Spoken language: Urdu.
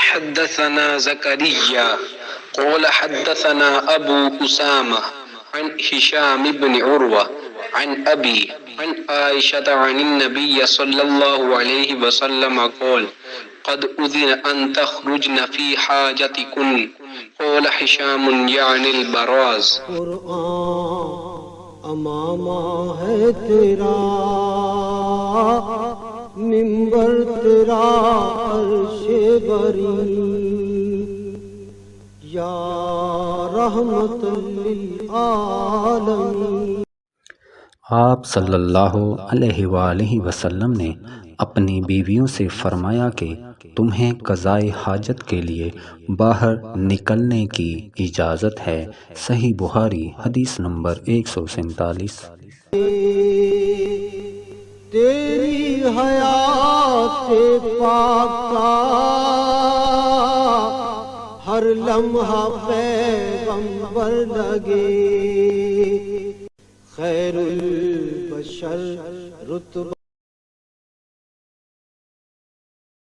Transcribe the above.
حدثنا زكريا قال حدثنا أبو أسامة عن هشام بن عروة عن أبي عن عائشة عن النبي صلى الله عليه وسلم قال قد أذن أن تخرجن في حاجتكن قال هشام يعني البراز. قرآن امامہ ہے تیرا، منبر تیرا عرش بری، یا رحمت للعالمین۔ آپ صلی اللہ علیہ وآلہ وسلم نے اپنی بیویوں سے فرمایا کہ تمہیں قضائے حاجت کے لیے باہر نکلنے کی اجازت ہے۔ صحیح بخاری حدیث نمبر 147۔ تیری حیات پاک کا ہر لمحہ پیغمبر لگے، خیر البشر رتبہ